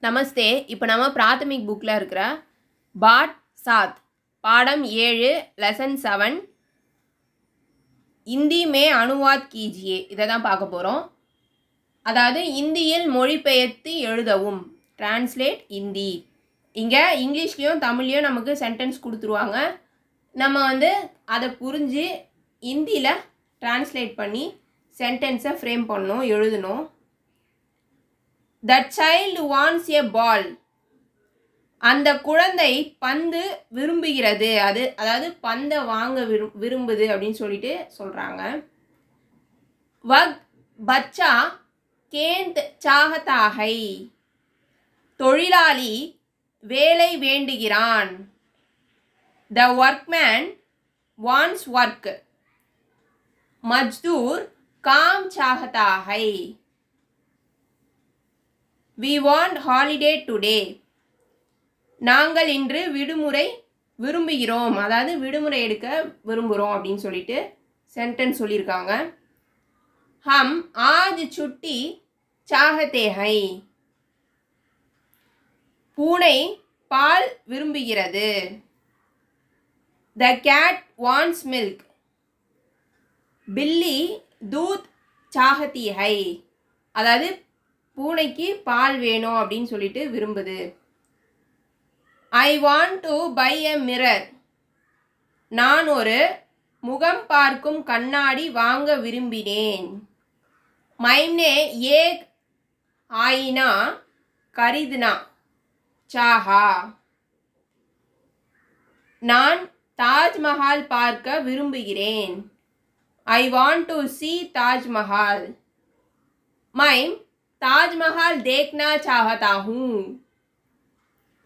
நமஸ்தே. இப்போ நம்ம பிராத்தமிக் புக்கில் இருக்கிற பாட் சாத் பாடம் 7 லெசன் 7 இந்தி மே அனுவாத் கீஜியே இதை தான் பார்க்க போகிறோம். அதாவது இந்தியில் மொழிபெயர்த்து எழுதவும், டிரான்ஸ்லேட் இந்தி. இங்கே இங்கிலீஷ்லேயும் தமிழ்லேயும் நமக்கு சென்டென்ஸ் கொடுத்துருவாங்க. நம்ம அதை புரிஞ்சு இந்தியில் டிரான்ஸ்லேட் பண்ணி சென்டென்ஸை ஃப்ரேம் பண்ணணும், எழுதணும். That child wants a ball. அந்த குழந்தை பந்து விரும்புகிறது. அதாவது பந்தை வாங்க விரும்புது அப்படின்னு சொல்லிட்டு சொல்கிறாங்க. வக் பச்சா கேந்த் சாகதாகை. தொழிலாளி வேலை வேண்டுகிறான். The workman wants work. மஜ்தூர் காம் சாகதாகை. We want holiday today. நாங்கள் இன்று விடுமுறை விரும்புகிறோம். அதாவது விடுமுறை எடுக்க விரும்புகிறோம் அப்படின்னு சொல்லிட்டு சென்டென்ஸ் சொல்லியிருக்காங்க. ஹம் ஆஜ் சுட்டி சாகத்தே ஹை. பூனை பால் விரும்புகிறது. The cat wants milk. பில்லி தூத் சாகத்தி ஹை. அதாவது பூனைக்கு பால் வேணும் அப்படின்னு சொல்லிட்டு விரும்புது. I want to buy a mirror. நான் ஒரு முகம் பார்க்கும் கண்ணாடி வாங்க விரும்பினேன். மைம்னே ஏக் ஆயினா கரிதுனா சாஹா. நான் தாஜ்மஹால் பார்க்க விரும்புகிறேன். ஐ want to see Taj Mahal. Mime Taj Mahal देखना चाहता हूँ.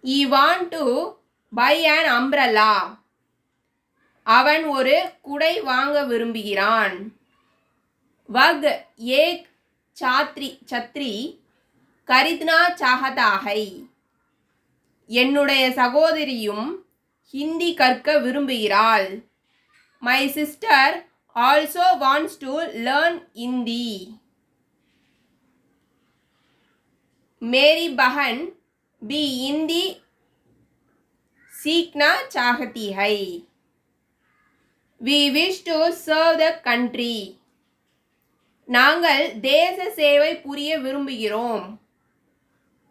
He want to buy an umbrella. அவன் ஒரு குடை வாங்க விரும்புகிறான். வக் ஏக் சத்ரி கரித்னா சாஹதா ஹை. என்னுடைய சகோதரியும் ஹிந்தி கற்க விரும்புகிறாள். My sister also wants to learn Hindi. मेरी बहन भी हिंदी सीखना चाहती है. We wish to serve the country. நாங்கள் தேச சேவை புரிய விரும்புகிறோம்.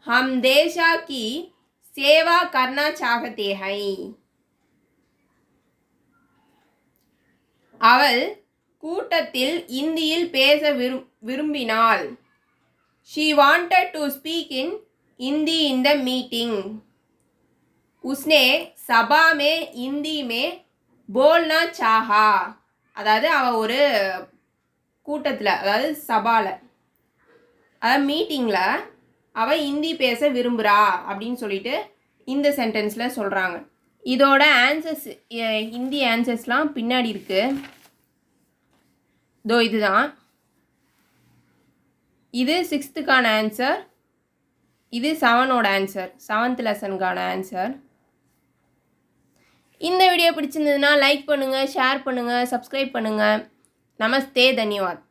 हम देशा की सेवा करना चाहते हैं. அவள் கூட்டத்தில் இந்தியில் பேச விரும்பினாள். She wanted to speak in Hindi in the meeting. उसने सभा में हिंदी में बोलना चाहा. அதாவது அவள் ஒரு கூட்டத்தில், அதாவது சபாவில், அதாவது மீட்டிங்கில் அவள் ஹிந்தி பேச விரும்புகிறா அப்படின்னு சொல்லிட்டு இந்த சென்டென்ஸில் சொல்கிறாங்க. இதோட ஆன்சர்ஸ், ஹிந்தி ஆன்சர்ஸ்லாம் பின்னாடி இருக்குது. இதோ இதுதான். இது 6th ஆன்சர், இது 7th ஆன்சர், 7th லெசனுக்கான ஆன்சர். இந்த வீடியோ பிடிச்சிருந்ததுன்னா லைக் பண்ணுங்கள், ஷேர் பண்ணுங்கள், சப்ஸ்கிரைப் பண்ணுங்கள். நமஸ்தே, தன்யவாத்.